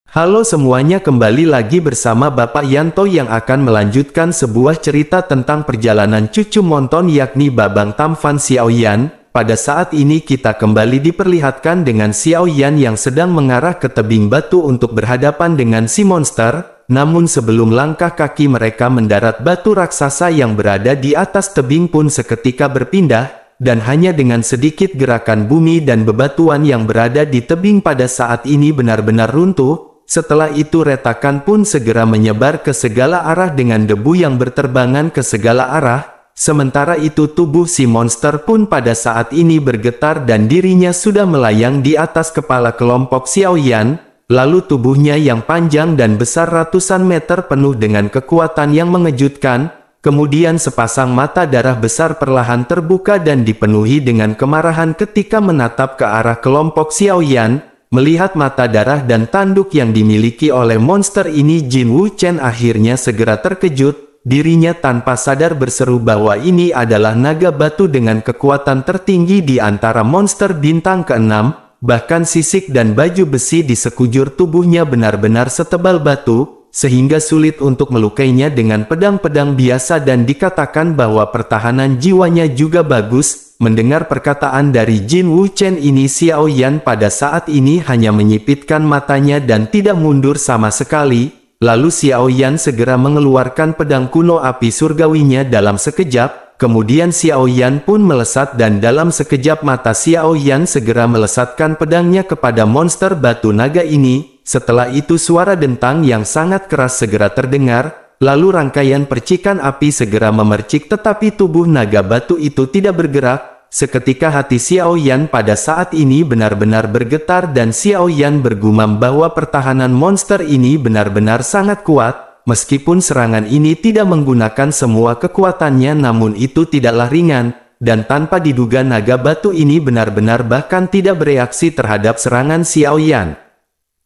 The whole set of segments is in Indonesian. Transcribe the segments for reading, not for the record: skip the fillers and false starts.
Halo semuanya, kembali lagi bersama Bapak Yanto yang akan melanjutkan sebuah cerita tentang perjalanan cucu Monton yakni Babang Tamfan Xiaoyan. Pada saat ini kita kembali diperlihatkan dengan Xiaoyan yang sedang mengarah ke tebing batu untuk berhadapan dengan si monster. Namun sebelum langkah kaki mereka mendarat, batu raksasa yang berada di atas tebing pun seketika berpindah. Dan hanya dengan sedikit gerakan bumi dan bebatuan yang berada di tebing pada saat ini benar-benar runtuh. Setelah itu retakan pun segera menyebar ke segala arah dengan debu yang berterbangan ke segala arah. Sementara itu tubuh si monster pun pada saat ini bergetar dan dirinya sudah melayang di atas kepala kelompok Xiaoyan. Lalu tubuhnya yang panjang dan besar ratusan meter penuh dengan kekuatan yang mengejutkan. Kemudian sepasang mata darah besar perlahan terbuka dan dipenuhi dengan kemarahan ketika menatap ke arah kelompok Xiaoyan. Melihat mata darah dan tanduk yang dimiliki oleh monster ini, Jin Wuchen akhirnya segera terkejut. Dirinya tanpa sadar berseru bahwa ini adalah naga batu dengan kekuatan tertinggi di antara monster bintang ke-6. Bahkan sisik dan baju besi di sekujur tubuhnya benar-benar setebal batu, sehingga sulit untuk melukainya dengan pedang-pedang biasa, dan dikatakan bahwa pertahanan jiwanya juga bagus. Mendengar perkataan dari Jin Wuchen ini, Xiaoyan pada saat ini hanya menyipitkan matanya dan tidak mundur sama sekali. Lalu Xiaoyan segera mengeluarkan pedang kuno api surgawinya dalam sekejap. Kemudian Xiaoyan pun melesat dan dalam sekejap mata Xiaoyan segera melesatkan pedangnya kepada monster batu naga ini. Setelah itu suara dentang yang sangat keras segera terdengar. Lalu rangkaian percikan api segera memercik, tetapi tubuh naga batu itu tidak bergerak. Seketika hati Xiaoyan pada saat ini benar-benar bergetar dan Xiaoyan bergumam bahwa pertahanan monster ini benar-benar sangat kuat. Meskipun serangan ini tidak menggunakan semua kekuatannya, namun itu tidaklah ringan. Dan tanpa diduga naga batu ini benar-benar bahkan tidak bereaksi terhadap serangan Xiaoyan.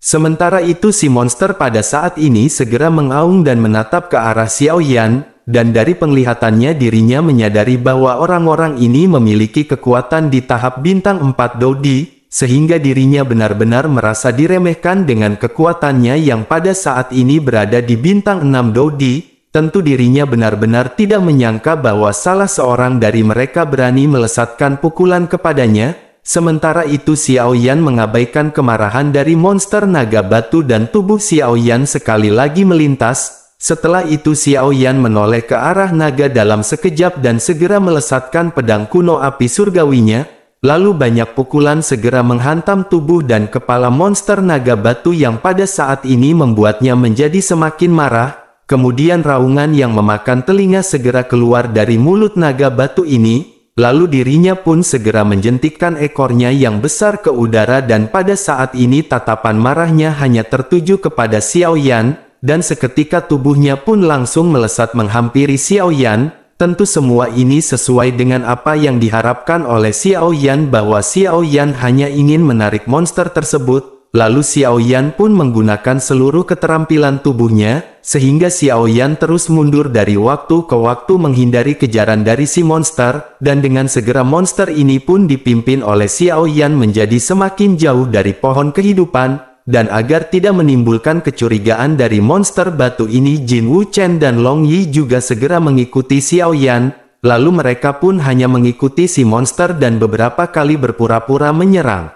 Sementara itu si monster pada saat ini segera mengaung dan menatap ke arah Xiaoyan, dan dari penglihatannya dirinya menyadari bahwa orang-orang ini memiliki kekuatan di tahap bintang 4 Dodi, sehingga dirinya benar-benar merasa diremehkan dengan kekuatannya yang pada saat ini berada di bintang 6 Dodi. Tentu dirinya benar-benar tidak menyangka bahwa salah seorang dari mereka berani melesatkan pukulan kepadanya. Sementara itu Xiaoyan mengabaikan kemarahan dari monster naga batu dan tubuh Xiaoyan sekali lagi melintas. Setelah itu Xiaoyan menoleh ke arah naga dalam sekejap dan segera melesatkan pedang kuno api surgawinya. Lalu banyak pukulan segera menghantam tubuh dan kepala monster naga batu yang pada saat ini membuatnya menjadi semakin marah. Kemudian raungan yang memakan telinga segera keluar dari mulut naga batu ini. Lalu dirinya pun segera menjentikkan ekornya yang besar ke udara, dan pada saat ini tatapan marahnya hanya tertuju kepada Xiaoyan, dan seketika tubuhnya pun langsung melesat menghampiri Xiaoyan. Tentu semua ini sesuai dengan apa yang diharapkan oleh Xiaoyan, bahwa Xiaoyan hanya ingin menarik monster tersebut. Lalu Xiaoyan pun menggunakan seluruh keterampilan tubuhnya, sehingga Xiaoyan terus mundur dari waktu ke waktu menghindari kejaran dari si monster, dan dengan segera monster ini pun dipimpin oleh Xiaoyan menjadi semakin jauh dari pohon kehidupan. Dan agar tidak menimbulkan kecurigaan dari monster batu ini, Jin Wuchen dan Long Yi juga segera mengikuti Xiaoyan. Lalu mereka pun hanya mengikuti si monster dan beberapa kali berpura-pura menyerang.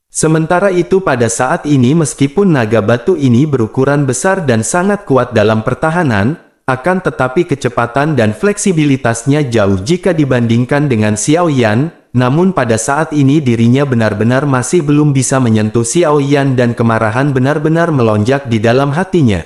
Sementara itu pada saat ini meskipun naga batu ini berukuran besar dan sangat kuat dalam pertahanan, akan tetapi kecepatan dan fleksibilitasnya jauh jika dibandingkan dengan Xiaoyan. Namun pada saat ini dirinya benar-benar masih belum bisa menyentuh Xiaoyan dan kemarahan benar-benar melonjak di dalam hatinya.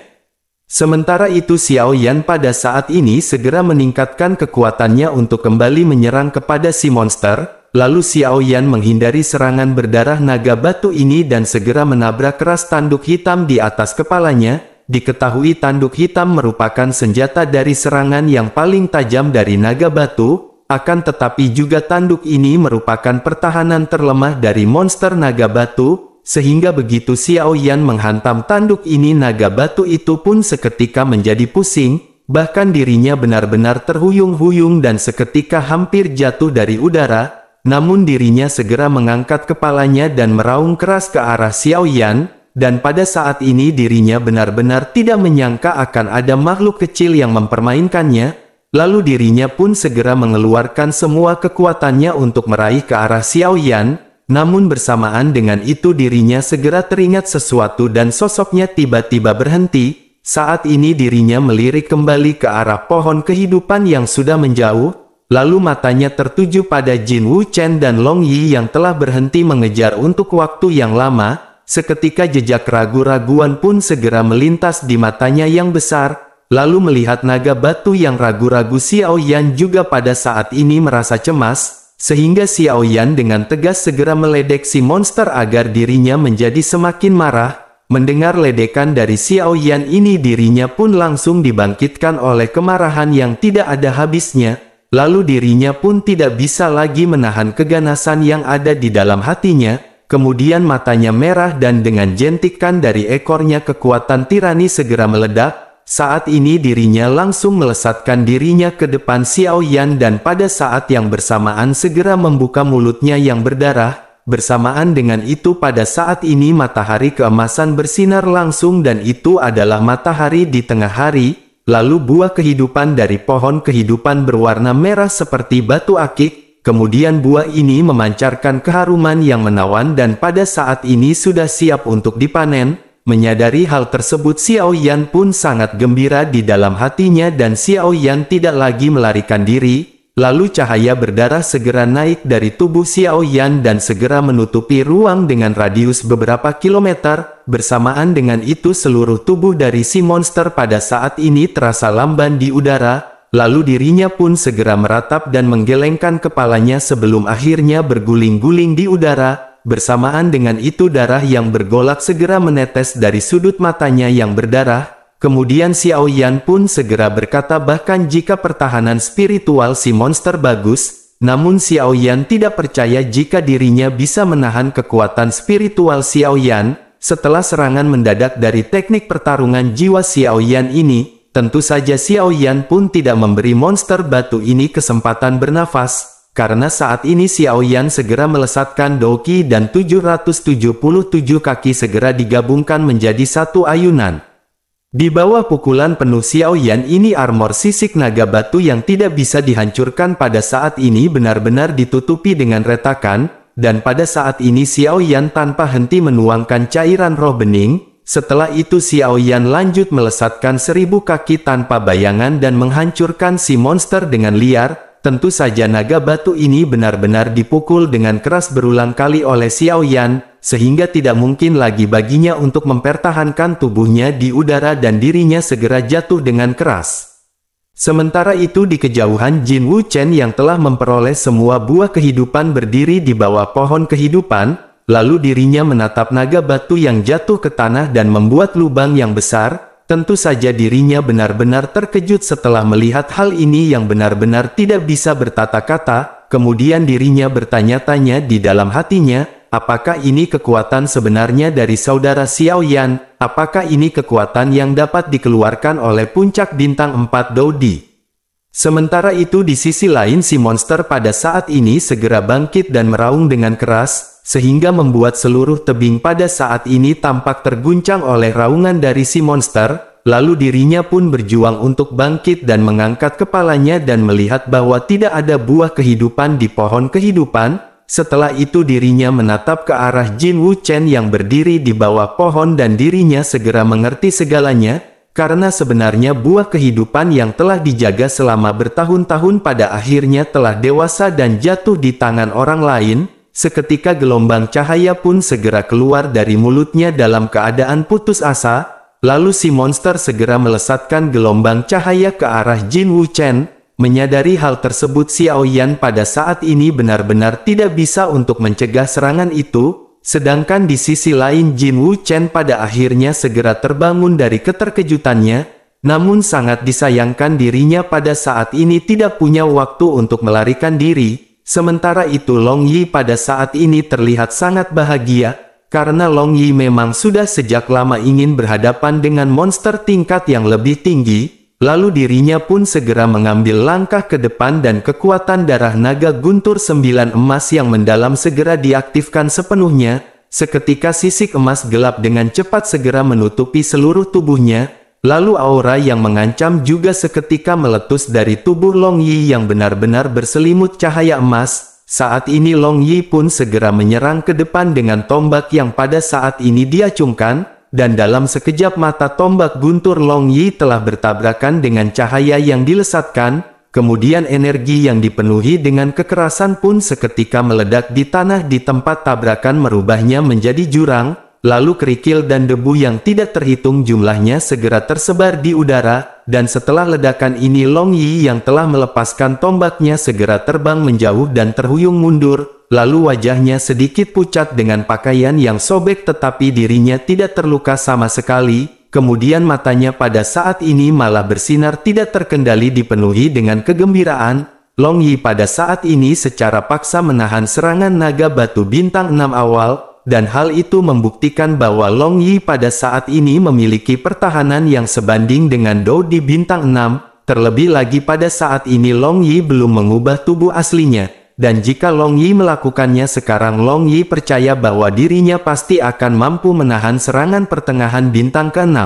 Sementara itu Xiaoyan pada saat ini segera meningkatkan kekuatannya untuk kembali menyerang kepada si monster. Lalu Xiaoyan menghindari serangan berdarah naga batu ini dan segera menabrak keras tanduk hitam di atas kepalanya. Diketahui tanduk hitam merupakan senjata dari serangan yang paling tajam dari naga batu. Akan tetapi juga tanduk ini merupakan pertahanan terlemah dari monster naga batu. Sehingga begitu Xiaoyan menghantam tanduk ini, naga batu itu pun seketika menjadi pusing. Bahkan dirinya benar-benar terhuyung-huyung dan seketika hampir jatuh dari udara. Namun dirinya segera mengangkat kepalanya dan meraung keras ke arah Xiaoyan. dan pada saat ini dirinya benar-benar tidak menyangka akan ada makhluk kecil yang mempermainkannya, lalu dirinya pun segera mengeluarkan semua kekuatannya untuk meraih ke arah Xiao Yan. Namun bersamaan dengan itu dirinya segera teringat sesuatu dan sosoknya tiba-tiba berhenti. Saat ini dirinya melirik kembali ke arah pohon kehidupan yang sudah menjauh, lalu matanya tertuju pada Jin Wu Chen dan Long Yi yang telah berhenti mengejar untuk waktu yang lama. Seketika jejak ragu-raguan pun segera melintas di matanya yang besar, lalu melihat naga batu yang ragu-ragu Xiao Yan juga pada saat ini merasa cemas. Sehingga Xiao Yan dengan tegas segera meledek si monster agar dirinya menjadi semakin marah. Mendengar ledekan dari Xiao Yan ini dirinya pun langsung dibangkitkan oleh kemarahan yang tidak ada habisnya. Lalu dirinya pun tidak bisa lagi menahan keganasan yang ada di dalam hatinya. Kemudian matanya merah dan dengan jentikan dari ekornya kekuatan tirani segera meledak. Saat ini dirinya langsung melesatkan dirinya ke depan Xiao Yan dan pada saat yang bersamaan segera membuka mulutnya yang berdarah. Bersamaan dengan itu pada saat ini matahari keemasan bersinar langsung dan itu adalah matahari di tengah hari. Lalu buah kehidupan dari pohon kehidupan berwarna merah seperti batu akik. Kemudian buah ini memancarkan keharuman yang menawan dan pada saat ini sudah siap untuk dipanen. Menyadari hal tersebut Xiao Yan pun sangat gembira di dalam hatinya dan Xiao Yan tidak lagi melarikan diri. Lalu cahaya berdarah segera naik dari tubuh Xiao Yan dan segera menutupi ruang dengan radius beberapa kilometer. Bersamaan dengan itu seluruh tubuh dari si monster pada saat ini terasa lamban di udara. Lalu dirinya pun segera meratap dan menggelengkan kepalanya sebelum akhirnya berguling-guling di udara. Bersamaan dengan itu darah yang bergolak segera menetes dari sudut matanya yang berdarah. Kemudian Xiao Yan pun segera berkata bahkan jika pertahanan spiritual si monster bagus, namun Xiao Yan tidak percaya jika dirinya bisa menahan kekuatan spiritual Xiao Yan. Setelah serangan mendadak dari teknik pertarungan jiwa Xiao Yan ini, tentu saja Xiao Yan pun tidak memberi monster batu ini kesempatan bernafas. Karena saat ini Xiao Yan segera melesatkan Doki dan 777 kaki segera digabungkan menjadi satu ayunan. Di bawah pukulan penuh Xiao Yan ini armor sisik naga batu yang tidak bisa dihancurkan pada saat ini benar-benar ditutupi dengan retakan, dan pada saat ini Xiao Yan tanpa henti menuangkan cairan roh bening. Setelah itu Xiao Yan lanjut melesatkan 1000 kaki tanpa bayangan dan menghancurkan si monster dengan liar. Tentu saja naga batu ini benar-benar dipukul dengan keras berulang kali oleh Xiao Yan, sehingga tidak mungkin lagi baginya untuk mempertahankan tubuhnya di udara dan dirinya segera jatuh dengan keras. Sementara itu di kejauhan Jin Wu Chen yang telah memperoleh semua buah kehidupan berdiri di bawah pohon kehidupan, lalu dirinya menatap naga batu yang jatuh ke tanah dan membuat lubang yang besar. Tentu saja dirinya benar-benar terkejut setelah melihat hal ini yang benar-benar tidak bisa berkata-kata. Kemudian dirinya bertanya-tanya di dalam hatinya, apakah ini kekuatan sebenarnya dari saudara Xiao Yan? Apakah ini kekuatan yang dapat dikeluarkan oleh puncak bintang 4 Dodi? Sementara itu di sisi lain si monster pada saat ini segera bangkit dan meraung dengan keras, sehingga membuat seluruh tebing pada saat ini tampak terguncang oleh raungan dari si monster. Lalu dirinya pun berjuang untuk bangkit dan mengangkat kepalanya dan melihat bahwa tidak ada buah kehidupan di pohon kehidupan. Setelah itu dirinya menatap ke arah Jin Wu Chen yang berdiri di bawah pohon dan dirinya segera mengerti segalanya. Karena sebenarnya buah kehidupan yang telah dijaga selama bertahun-tahun pada akhirnya telah dewasa dan jatuh di tangan orang lain. Seketika gelombang cahaya pun segera keluar dari mulutnya dalam keadaan putus asa. Lalu si monster segera melesatkan gelombang cahaya ke arah Jin Wu Chen. Menyadari hal tersebut Xiao Yan pada saat ini benar-benar tidak bisa untuk mencegah serangan itu. Sedangkan di sisi lain Jin Wu Chen pada akhirnya segera terbangun dari keterkejutannya. Namun sangat disayangkan dirinya pada saat ini tidak punya waktu untuk melarikan diri. Sementara itu Long Yi pada saat ini terlihat sangat bahagia. Karena Long Yi memang sudah sejak lama ingin berhadapan dengan monster tingkat yang lebih tinggi. Lalu dirinya pun segera mengambil langkah ke depan dan kekuatan darah naga guntur 9 emas yang mendalam segera diaktifkan sepenuhnya. seketika sisik emas gelap dengan cepat segera menutupi seluruh tubuhnya, lalu aura yang mengancam juga seketika meletus dari tubuh Long Yi yang benar-benar berselimut cahaya emas. Saat ini Long Yi pun segera menyerang ke depan dengan tombak yang pada saat ini diacungkan, dan dalam sekejap mata tombak guntur Long Yi telah bertabrakan dengan cahaya yang dilesatkan, kemudian energi yang dipenuhi dengan kekerasan pun seketika meledak di tanah di tempat tabrakan merubahnya menjadi jurang, lalu kerikil dan debu yang tidak terhitung jumlahnya segera tersebar di udara, dan setelah ledakan ini Long Yi yang telah melepaskan tombaknya segera terbang menjauh dan terhuyung mundur, lalu wajahnya sedikit pucat dengan pakaian yang sobek tetapi dirinya tidak terluka sama sekali. Kemudian matanya pada saat ini malah bersinar tidak terkendali dipenuhi dengan kegembiraan. Long Yi pada saat ini secara paksa menahan serangan naga batu bintang 6 awal, dan hal itu membuktikan bahwa Long Yi pada saat ini memiliki pertahanan yang sebanding dengan Dou di bintang 6, terlebih lagi pada saat ini Long Yi belum mengubah tubuh aslinya. Dan jika Long Yi melakukannya sekarang Long Yi percaya bahwa dirinya pasti akan mampu menahan serangan pertengahan bintang ke-6.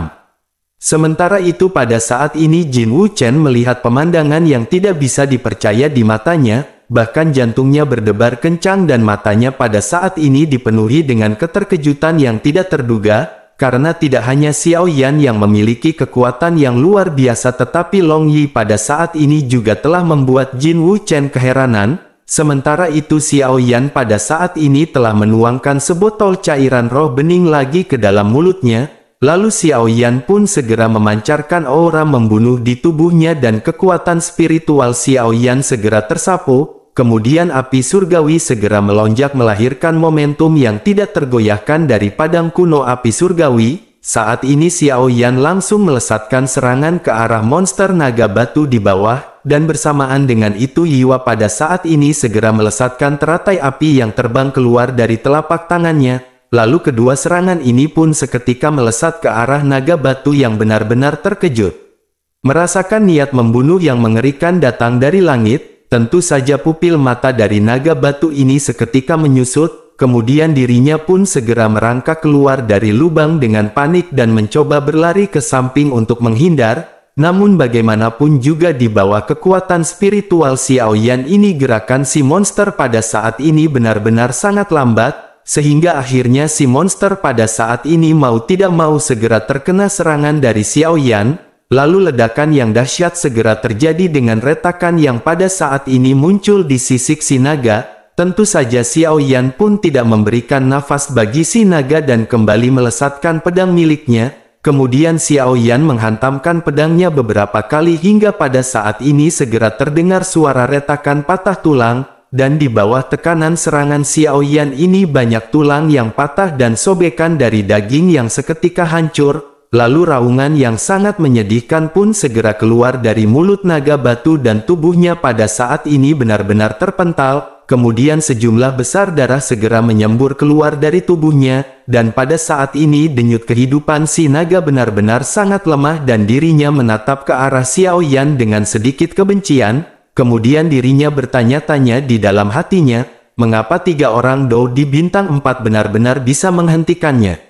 Sementara itu pada saat ini Jin Wuchen melihat pemandangan yang tidak bisa dipercaya di matanya, bahkan jantungnya berdebar kencang dan matanya pada saat ini dipenuhi dengan keterkejutan yang tidak terduga, karena tidak hanya Xiao Yan yang memiliki kekuatan yang luar biasa tetapi Long Yi pada saat ini juga telah membuat Jin Wuchen keheranan. Sementara itu Xiao Yan pada saat ini telah menuangkan sebotol cairan roh bening lagi ke dalam mulutnya, lalu Xiao Yan pun segera memancarkan aura membunuh di tubuhnya dan kekuatan spiritual Xiao Yan segera tersapu, kemudian api surgawi segera melonjak melahirkan momentum yang tidak tergoyahkan dari padang kuno api surgawi. Saat ini Xiao Yan langsung melesatkan serangan ke arah monster naga batu di bawah, dan bersamaan dengan itu Yiwa pada saat ini segera melesatkan teratai api yang terbang keluar dari telapak tangannya, lalu kedua serangan ini pun seketika melesat ke arah naga batu yang benar-benar terkejut. Merasakan niat membunuh yang mengerikan datang dari langit, tentu saja pupil mata dari naga batu ini seketika menyusut. Kemudian dirinya pun segera merangkak keluar dari lubang dengan panik dan mencoba berlari ke samping untuk menghindar. Namun bagaimanapun juga di bawah kekuatan spiritual Xiao Yan ini gerakan si monster pada saat ini benar-benar sangat lambat, sehingga akhirnya si monster pada saat ini mau tidak mau segera terkena serangan dari Xiao Yan. Lalu ledakan yang dahsyat segera terjadi dengan retakan yang pada saat ini muncul di sisik si naga. Tentu saja Xiao Yan pun tidak memberikan nafas bagi si naga dan kembali melesatkan pedang miliknya. Kemudian Xiao Yan menghantamkan pedangnya beberapa kali hingga pada saat ini segera terdengar suara retakan patah tulang, dan di bawah tekanan serangan Xiao Yan ini banyak tulang yang patah dan sobekan dari daging yang seketika hancur. Lalu raungan yang sangat menyedihkan pun segera keluar dari mulut naga batu dan tubuhnya pada saat ini benar-benar terpental. Kemudian sejumlah besar darah segera menyembur keluar dari tubuhnya, dan pada saat ini denyut kehidupan si naga benar-benar sangat lemah dan dirinya menatap ke arah Xiao Yan dengan sedikit kebencian. Kemudian dirinya bertanya-tanya di dalam hatinya, mengapa 3 orang Dou di bintang 4 benar-benar bisa menghentikannya.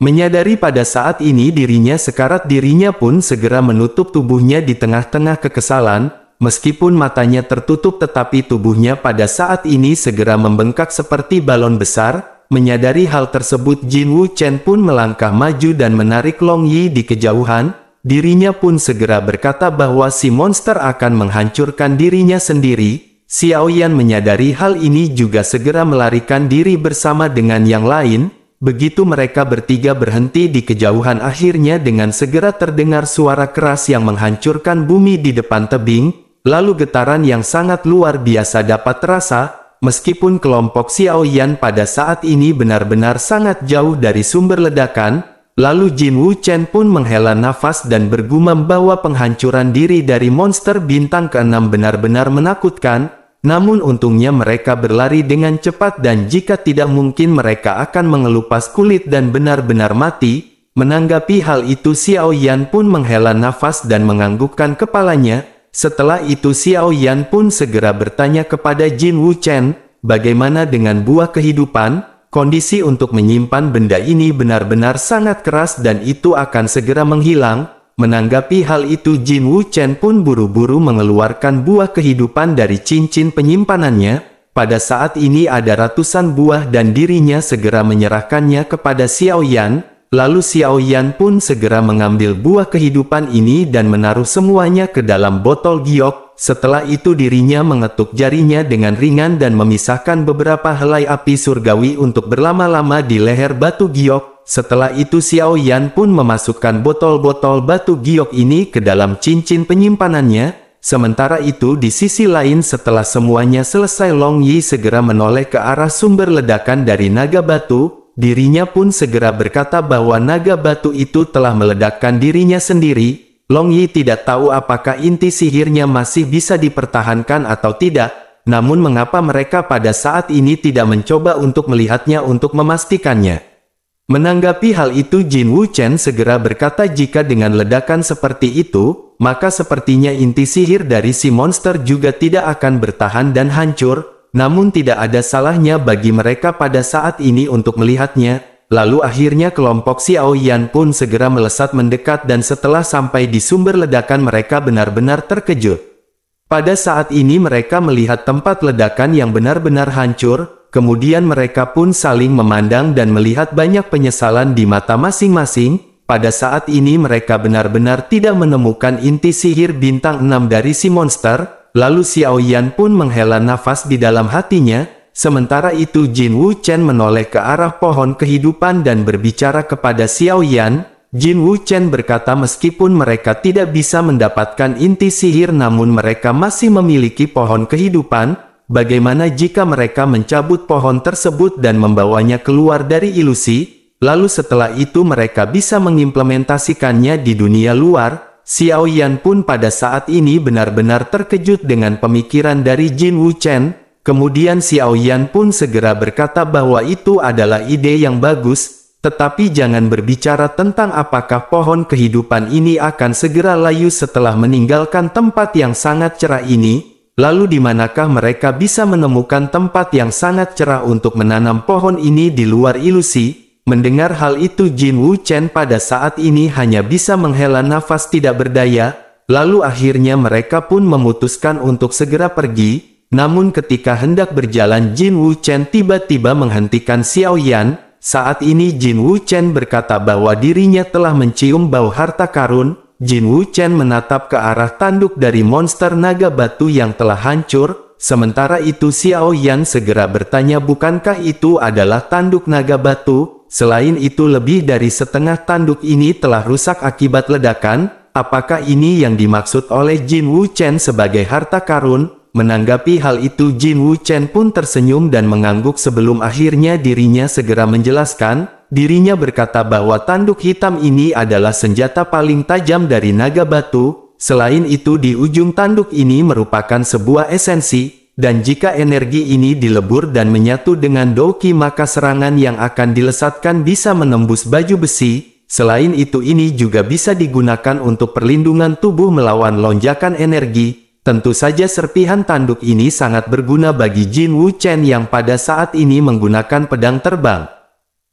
Menyadari pada saat ini dirinya sekarat, dirinya pun segera menutup tubuhnya di tengah-tengah kekesalan. Meskipun matanya tertutup tetapi tubuhnya pada saat ini segera membengkak seperti balon besar. Menyadari hal tersebut Jin Wuchen pun melangkah maju dan menarik Long Yi di kejauhan. Dirinya pun segera berkata bahwa si monster akan menghancurkan dirinya sendiri. Xiao Yan menyadari hal ini juga segera melarikan diri bersama dengan yang lain. Begitu mereka bertiga berhenti di kejauhan akhirnya dengan segera terdengar suara keras yang menghancurkan bumi di depan tebing. Lalu getaran yang sangat luar biasa dapat terasa, meskipun kelompok Xiao Yan pada saat ini benar-benar sangat jauh dari sumber ledakan. Lalu Jin Wuchen pun menghela nafas dan bergumam bahwa penghancuran diri dari monster bintang ke-6 benar-benar menakutkan. Namun untungnya mereka berlari dengan cepat dan jika tidak mungkin mereka akan mengelupas kulit dan benar-benar mati. Menanggapi hal itu Xiao Yan pun menghela nafas dan menganggukkan kepalanya. Setelah itu Xiao Yan pun segera bertanya kepada Jin Wuchen, bagaimana dengan buah kehidupan? kondisi untuk menyimpan benda ini benar-benar sangat keras dan itu akan segera menghilang. Menanggapi hal itu Jin Wuchen pun buru-buru mengeluarkan buah kehidupan dari cincin penyimpanannya. Pada saat ini ada ratusan buah dan dirinya segera menyerahkannya kepada Xiao Yan. Lalu Xiao Yan pun segera mengambil buah kehidupan ini dan menaruh semuanya ke dalam botol giok. Setelah itu dirinya mengetuk jarinya dengan ringan dan memisahkan beberapa helai api surgawi untuk berlama-lama di leher batu giok. Setelah itu Xiao Yan pun memasukkan botol-botol batu giok ini ke dalam cincin penyimpanannya. Sementara itu di sisi lain setelah semuanya selesai Long Yi segera menoleh ke arah sumber ledakan dari naga batu. Dirinya pun segera berkata bahwa naga batu itu telah meledakkan dirinya sendiri. Long Yi tidak tahu apakah inti sihirnya masih bisa dipertahankan atau tidak. Namun mengapa mereka pada saat ini tidak mencoba untuk melihatnya untuk memastikannya. Menanggapi hal itu Jin Wuchen segera berkata jika dengan ledakan seperti itu, maka sepertinya inti sihir dari si monster juga tidak akan bertahan dan hancur, namun tidak ada salahnya bagi mereka pada saat ini untuk melihatnya. Lalu akhirnya kelompok Xiao Yan pun segera melesat mendekat dan setelah sampai di sumber ledakan mereka benar-benar terkejut. Pada saat ini mereka melihat tempat ledakan yang benar-benar hancur. Kemudian mereka pun saling memandang dan melihat banyak penyesalan di mata masing-masing. Pada saat ini mereka benar-benar tidak menemukan inti sihir bintang 6 dari si monster. Lalu Xiao Yan pun menghela nafas di dalam hatinya. Sementara itu Jin Wuchen menoleh ke arah pohon kehidupan dan berbicara kepada Xiao Yan. Jin Wuchen berkata meskipun mereka tidak bisa mendapatkan inti sihir namun mereka masih memiliki pohon kehidupan. Bagaimana jika mereka mencabut pohon tersebut dan membawanya keluar dari ilusi, lalu setelah itu mereka bisa mengimplementasikannya di dunia luar? Xiao Yan pun pada saat ini benar-benar terkejut dengan pemikiran dari Jin Wuchen. Kemudian Xiao Yan pun segera berkata bahwa itu adalah ide yang bagus, tetapi jangan berbicara tentang apakah pohon kehidupan ini akan segera layu setelah meninggalkan tempat yang sangat cerah ini. Lalu di manakah mereka bisa menemukan tempat yang sangat cerah untuk menanam pohon ini di luar ilusi? Mendengar hal itu Jin Wuchen pada saat ini hanya bisa menghela nafas tidak berdaya. Lalu akhirnya mereka pun memutuskan untuk segera pergi. Namun ketika hendak berjalan Jin Wuchen tiba-tiba menghentikan Xiao Yan. Saat ini Jin Wuchen berkata bahwa dirinya telah mencium bau harta karun. Jin Wuchen menatap ke arah tanduk dari monster naga batu yang telah hancur. Sementara itu Xiao Yan segera bertanya bukankah itu adalah tanduk naga batu? Selain itu lebih dari setengah tanduk ini telah rusak akibat ledakan. Apakah ini yang dimaksud oleh Jin Wuchen sebagai harta karun? Menanggapi hal itu Jin Wuchen pun tersenyum dan mengangguk sebelum akhirnya dirinya segera menjelaskan. Dirinya berkata bahwa tanduk hitam ini adalah senjata paling tajam dari naga batu. Selain itu di ujung tanduk ini merupakan sebuah esensi. Dan jika energi ini dilebur dan menyatu dengan Douqi maka serangan yang akan dilesatkan bisa menembus baju besi. Selain itu ini juga bisa digunakan untuk perlindungan tubuh melawan lonjakan energi. Tentu saja serpihan tanduk ini sangat berguna bagi Jin Wuchen yang pada saat ini menggunakan pedang terbang.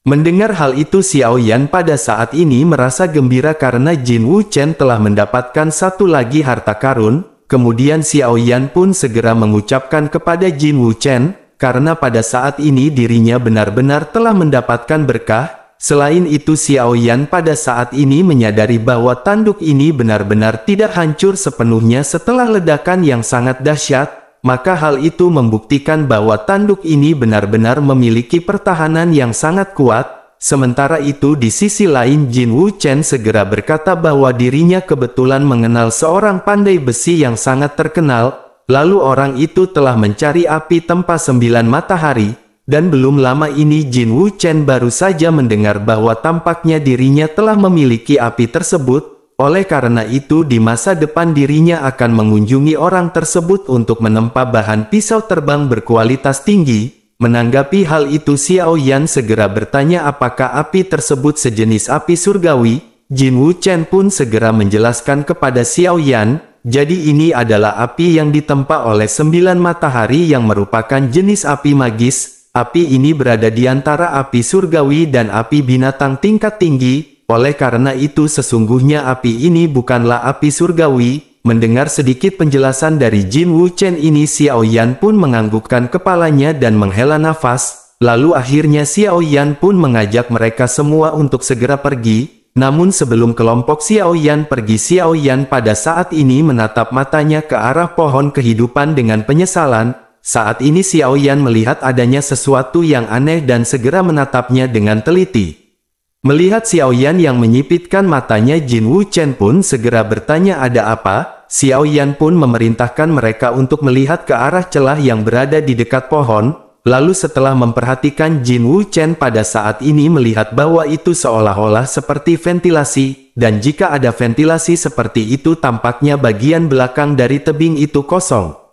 Mendengar hal itu Xiao Yan pada saat ini merasa gembira karena Jin Wuchen telah mendapatkan satu lagi harta karun. Kemudian Xiao Yan pun segera mengucapkan kepada Jin Wuchen, karena pada saat ini dirinya benar-benar telah mendapatkan berkah. Selain itu Xiao Yan pada saat ini menyadari bahwa tanduk ini benar-benar tidak hancur sepenuhnya setelah ledakan yang sangat dahsyat. Maka hal itu membuktikan bahwa tanduk ini benar-benar memiliki pertahanan yang sangat kuat. Sementara itu di sisi lain Jin Wuchen segera berkata bahwa dirinya kebetulan mengenal seorang pandai besi yang sangat terkenal. Lalu orang itu telah mencari api tempa 9 matahari. Dan belum lama ini Jin Wuchen baru saja mendengar bahwa tampaknya dirinya telah memiliki api tersebut. Oleh karena itu di masa depan dirinya akan mengunjungi orang tersebut untuk menempa bahan pisau terbang berkualitas tinggi. Menanggapi hal itu Xiao Yan segera bertanya apakah api tersebut sejenis api surgawi. Jin Wuchen pun segera menjelaskan kepada Xiao Yan, jadi ini adalah api yang ditempa oleh 9 matahari yang merupakan jenis api magis. Api ini berada di antara api surgawi dan api binatang tingkat tinggi, oleh karena itu sesungguhnya api ini bukanlah api surgawi. Mendengar sedikit penjelasan dari Jin Wuchen ini, Xiao Yan pun menganggukkan kepalanya dan menghela nafas. Lalu akhirnya Xiao Yan pun mengajak mereka semua untuk segera pergi. Namun sebelum kelompok Xiao Yan pergi, Xiao Yan pada saat ini menatap matanya ke arah pohon kehidupan dengan penyesalan. Saat ini Xiao Yan melihat adanya sesuatu yang aneh dan segera menatapnya dengan teliti. Melihat Xiao Yan yang menyipitkan matanya, Jin Wuchen pun segera bertanya ada apa. Xiao Yan pun memerintahkan mereka untuk melihat ke arah celah yang berada di dekat pohon. Lalu setelah memperhatikan, Jin Wuchen pada saat ini melihat bahwa itu seolah-olah seperti ventilasi. Dan jika ada ventilasi seperti itu, tampaknya bagian belakang dari tebing itu kosong.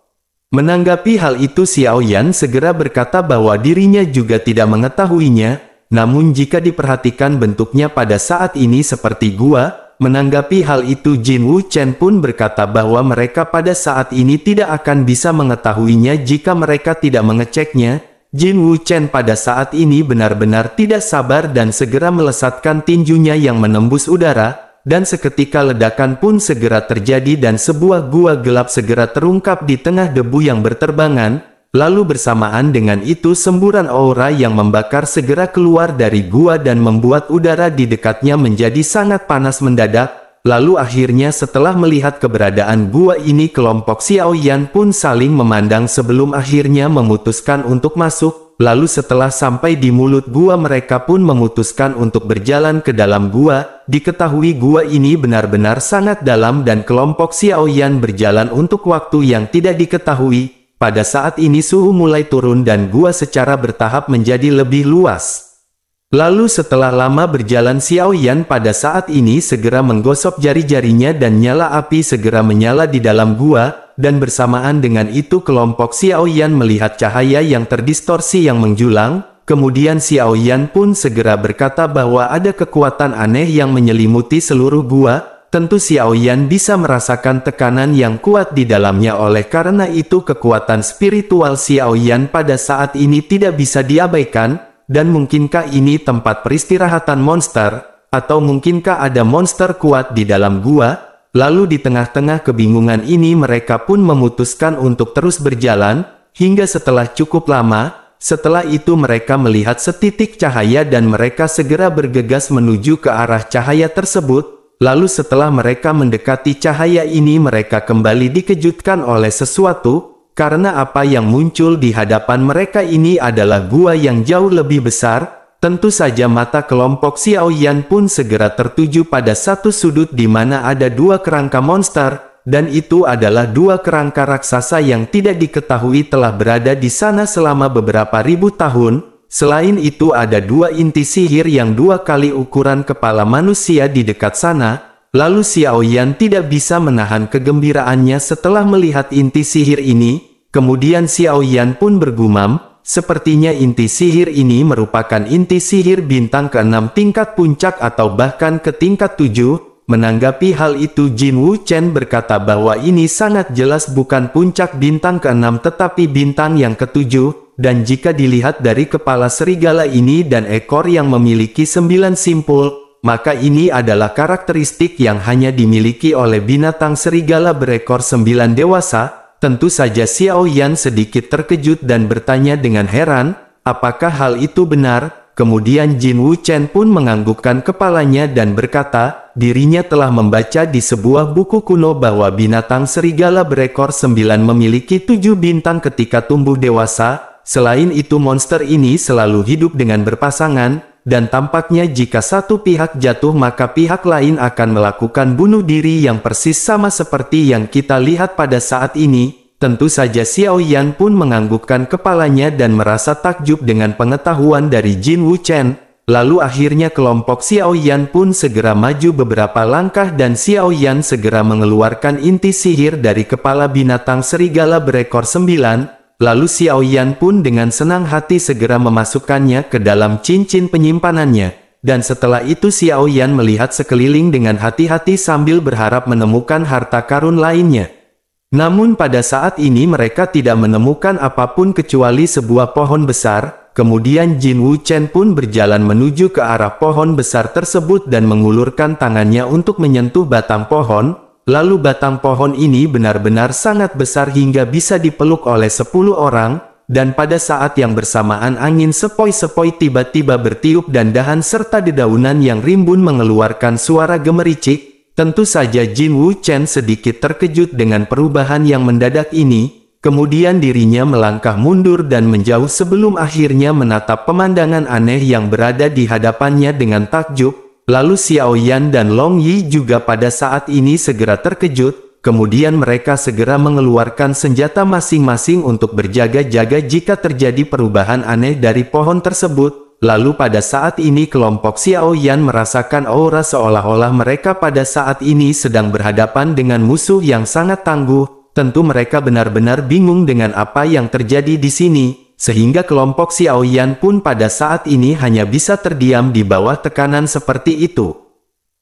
Menanggapi hal itu, Xiao Yan segera berkata bahwa dirinya juga tidak mengetahuinya. Namun jika diperhatikan bentuknya pada saat ini seperti gua. Menanggapi hal itu, Jin Wuchen pun berkata bahwa mereka pada saat ini tidak akan bisa mengetahuinya jika mereka tidak mengeceknya. Jin Wuchen pada saat ini benar-benar tidak sabar dan segera melesatkan tinjunya yang menembus udara, dan seketika ledakan pun segera terjadi dan sebuah gua gelap segera terungkap di tengah debu yang berterbangan. Lalu bersamaan dengan itu semburan aura yang membakar segera keluar dari gua dan membuat udara di dekatnya menjadi sangat panas mendadak. Lalu akhirnya setelah melihat keberadaan gua ini, kelompok Xiao Yan pun saling memandang sebelum akhirnya memutuskan untuk masuk. Lalu setelah sampai di mulut gua, mereka pun memutuskan untuk berjalan ke dalam gua. Diketahui gua ini benar-benar sangat dalam dan kelompok Xiao Yan berjalan untuk waktu yang tidak diketahui. Pada saat ini suhu mulai turun dan gua secara bertahap menjadi lebih luas. Lalu setelah lama berjalan, Xiao Yan pada saat ini segera menggosok jari-jarinya dan nyala api segera menyala di dalam gua. Dan bersamaan dengan itu kelompok Xiao Yan melihat cahaya yang terdistorsi yang menjulang. Kemudian Xiao Yan pun segera berkata bahwa ada kekuatan aneh yang menyelimuti seluruh gua. Tentu Xiao Yan bisa merasakan tekanan yang kuat di dalamnya, oleh karena itu kekuatan spiritual Xiao Yan pada saat ini tidak bisa diabaikan. Dan mungkinkah ini tempat peristirahatan monster? Atau mungkinkah ada monster kuat di dalam gua? Lalu di tengah-tengah kebingungan ini mereka pun memutuskan untuk terus berjalan, hingga setelah cukup lama. Setelah itu mereka melihat setitik cahaya dan mereka segera bergegas menuju ke arah cahaya tersebut. Lalu setelah mereka mendekati cahaya ini, mereka kembali dikejutkan oleh sesuatu, karena apa yang muncul di hadapan mereka ini adalah gua yang jauh lebih besar. Tentu saja mata kelompok Xiao Yan pun segera tertuju pada satu sudut di mana ada dua kerangka monster, dan itu adalah dua kerangka raksasa yang tidak diketahui telah berada di sana selama beberapa ribu tahun. Selain itu ada dua inti sihir yang 2 kali ukuran kepala manusia di dekat sana. Lalu Xiao Yan tidak bisa menahan kegembiraannya setelah melihat inti sihir ini. Kemudian Xiao Yan pun bergumam, sepertinya inti sihir ini merupakan inti sihir bintang ke-6 tingkat puncak atau bahkan ke tingkat 7. Menanggapi hal itu, Jin Wuchen berkata bahwa ini sangat jelas bukan puncak bintang ke-6 tetapi bintang yang ke-7. Dan jika dilihat dari kepala serigala ini dan ekor yang memiliki 9 simpul, maka ini adalah karakteristik yang hanya dimiliki oleh binatang serigala berekor 9 dewasa. Tentu saja Xiao Yan sedikit terkejut dan bertanya dengan heran, apakah hal itu benar? Kemudian Jin Wuchen pun menganggukkan kepalanya dan berkata, dirinya telah membaca di sebuah buku kuno bahwa binatang serigala berekor 9 memiliki 7 bintang ketika tumbuh dewasa. Selain itu monster ini selalu hidup dengan berpasangan, dan tampaknya jika satu pihak jatuh maka pihak lain akan melakukan bunuh diri yang persis sama seperti yang kita lihat pada saat ini. Tentu saja Xiao Yan pun menganggukkan kepalanya dan merasa takjub dengan pengetahuan dari Jin Wuchen. Lalu akhirnya kelompok Xiao Yan pun segera maju beberapa langkah dan Xiao Yan segera mengeluarkan inti sihir dari kepala binatang serigala berekor 9. Lalu Xiao Yan pun dengan senang hati segera memasukkannya ke dalam cincin penyimpanannya. Dan setelah itu Xiao Yan melihat sekeliling dengan hati-hati sambil berharap menemukan harta karun lainnya. Namun pada saat ini mereka tidak menemukan apapun kecuali sebuah pohon besar. kemudian Jin Wuchen pun berjalan menuju ke arah pohon besar tersebut dan mengulurkan tangannya untuk menyentuh batang pohon. Lalu batang pohon ini benar-benar sangat besar hingga bisa dipeluk oleh 10 orang, dan pada saat yang bersamaan angin sepoi-sepoi tiba-tiba bertiup dan dahan serta dedaunan yang rimbun mengeluarkan suara gemericik. Tentu saja Jin Wuchen sedikit terkejut dengan perubahan yang mendadak ini, kemudian dirinya melangkah mundur dan menjauh sebelum akhirnya menatap pemandangan aneh yang berada di hadapannya dengan takjub. Lalu Xiao Yan dan Long Yi juga pada saat ini segera terkejut, kemudian mereka segera mengeluarkan senjata masing-masing untuk berjaga-jaga jika terjadi perubahan aneh dari pohon tersebut. Lalu pada saat ini kelompok Xiao Yan merasakan aura seolah-olah mereka pada saat ini sedang berhadapan dengan musuh yang sangat tangguh. Tentu mereka benar-benar bingung dengan apa yang terjadi di sini, sehingga kelompok Xiao Yan pun pada saat ini hanya bisa terdiam di bawah tekanan seperti itu.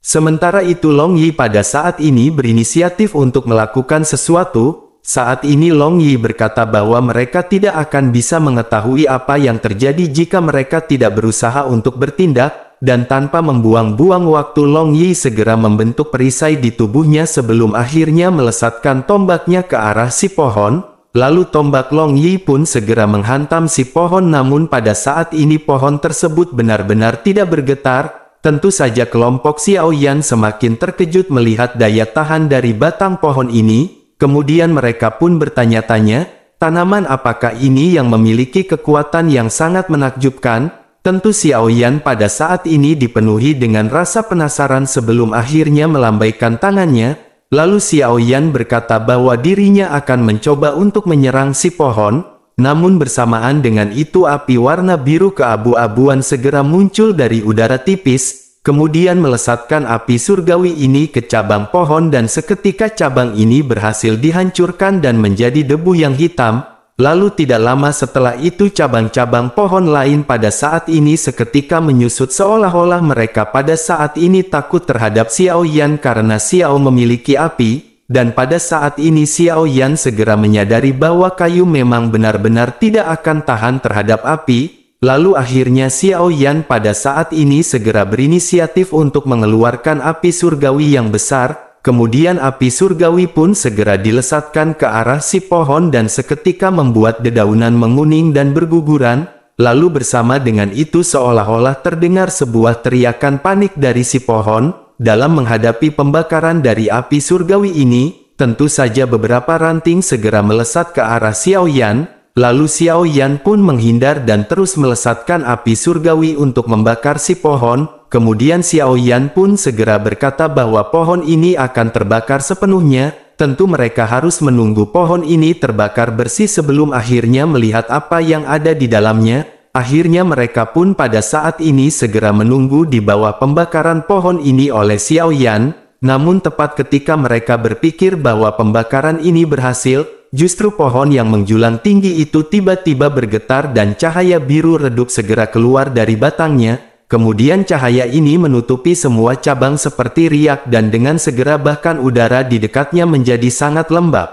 Sementara itu Long Yi pada saat ini berinisiatif untuk melakukan sesuatu. Saat ini Long Yi berkata bahwa mereka tidak akan bisa mengetahui apa yang terjadi jika mereka tidak berusaha untuk bertindak, dan tanpa membuang-buang waktu Long Yi segera membentuk perisai di tubuhnya sebelum akhirnya melesatkan tombaknya ke arah si pohon. Lalu tombak Long Yi pun segera menghantam si pohon, namun pada saat ini pohon tersebut benar-benar tidak bergetar. Tentu saja kelompok Xiao Yan semakin terkejut melihat daya tahan dari batang pohon ini. Kemudian mereka pun bertanya-tanya, tanaman apakah ini yang memiliki kekuatan yang sangat menakjubkan? Tentu Xiao Yan pada saat ini dipenuhi dengan rasa penasaran sebelum akhirnya melambaikan tangannya. Lalu Xiao Yan berkata bahwa dirinya akan mencoba untuk menyerang si pohon. Namun bersamaan dengan itu api warna biru keabu-abuan segera muncul dari udara tipis. Kemudian melesatkan api surgawi ini ke cabang pohon dan seketika cabang ini berhasil dihancurkan dan menjadi debu yang hitam. Lalu tidak lama setelah itu cabang-cabang pohon lain pada saat ini seketika menyusut seolah-olah mereka pada saat ini takut terhadap Xiao Yan karena Xiao memiliki api. Dan pada saat ini Xiao Yan segera menyadari bahwa kayu memang benar-benar tidak akan tahan terhadap api. Lalu akhirnya Xiao Yan pada saat ini segera berinisiatif untuk mengeluarkan api surgawi yang besar. Kemudian api surgawi pun segera dilesatkan ke arah si pohon dan seketika membuat dedaunan menguning dan berguguran. Lalu bersama dengan itu seolah-olah terdengar sebuah teriakan panik dari si pohon. Dalam menghadapi pembakaran dari api surgawi ini, tentu saja beberapa ranting segera melesat ke arah Xiao Yan. Lalu Xiao Yan pun menghindar dan terus melesatkan api surgawi untuk membakar si pohon. Kemudian Xiao Yan pun segera berkata bahwa pohon ini akan terbakar sepenuhnya. Tentu mereka harus menunggu pohon ini terbakar bersih sebelum akhirnya melihat apa yang ada di dalamnya. Akhirnya mereka pun pada saat ini segera menunggu di bawah pembakaran pohon ini oleh Xiao Yan. Namun tepat ketika mereka berpikir bahwa pembakaran ini berhasil, justru pohon yang menjulang tinggi itu tiba-tiba bergetar dan cahaya biru redup segera keluar dari batangnya. Kemudian cahaya ini menutupi semua cabang seperti riak dan dengan segera bahkan udara di dekatnya menjadi sangat lembab.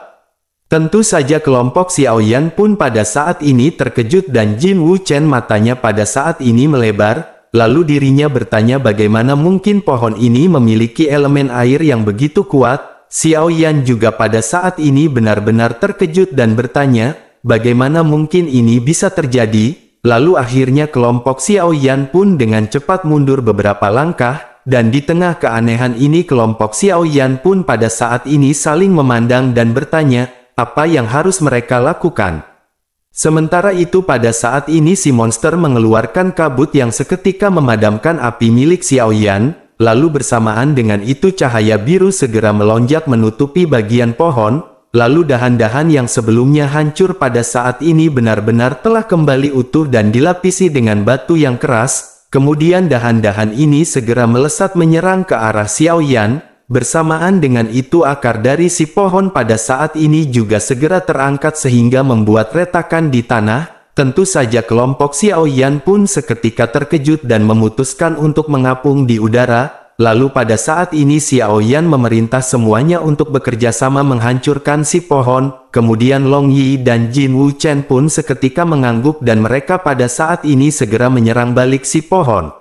Tentu saja kelompok Xiao Yan pun pada saat ini terkejut dan Jin Wuchen matanya pada saat ini melebar. Lalu dirinya bertanya bagaimana mungkin pohon ini memiliki elemen air yang begitu kuat. Xiao Yan juga pada saat ini benar-benar terkejut dan bertanya, bagaimana mungkin ini bisa terjadi? Lalu akhirnya kelompok Xiao Yan pun dengan cepat mundur beberapa langkah, dan di tengah keanehan ini kelompok Xiao Yan pun pada saat ini saling memandang dan bertanya, apa yang harus mereka lakukan? Sementara itu pada saat ini si monster mengeluarkan kabut yang seketika memadamkan api milik Xiao Yan. Lalu bersamaan dengan itu cahaya biru segera melonjak menutupi bagian pohon, lalu dahan-dahan yang sebelumnya hancur pada saat ini benar-benar telah kembali utuh dan dilapisi dengan batu yang keras. Kemudian dahan-dahan ini segera melesat menyerang ke arah Xiao Yan. Bersamaan dengan itu akar dari si pohon pada saat ini juga segera terangkat sehingga membuat retakan di tanah. Tentu saja kelompok Xiao Yan pun seketika terkejut dan memutuskan untuk mengapung di udara. lalu pada saat ini Xiao Yan memerintah semuanya untuk bekerja sama menghancurkan si pohon. Kemudian Long Yi dan Jin Wu Chen pun seketika mengangguk dan mereka pada saat ini segera menyerang balik si pohon.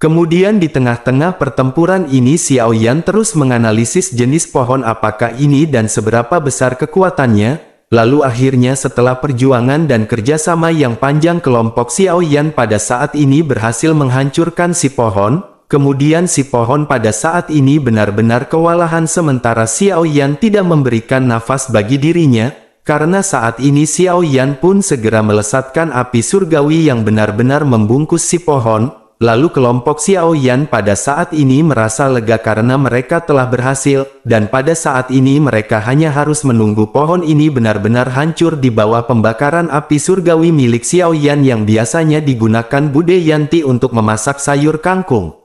Kemudian di tengah-tengah pertempuran ini Xiao Yan terus menganalisis jenis pohon apakah ini dan seberapa besar kekuatannya. Lalu akhirnya setelah perjuangan dan kerjasama yang panjang kelompok Xiao Yan pada saat ini berhasil menghancurkan si pohon. Kemudian si pohon pada saat ini benar-benar kewalahan sementara Xiao Yan tidak memberikan nafas bagi dirinya. Karena saat ini Xiao Yan pun segera melesatkan api surgawi yang benar-benar membungkus si pohon. Lalu kelompok Xiao Yan pada saat ini merasa lega karena mereka telah berhasil. Dan pada saat ini mereka hanya harus menunggu pohon ini benar-benar hancur di bawah pembakaran api surgawi milik Xiao Yan yang biasanya digunakan Bude Yanti untuk memasak sayur kangkung.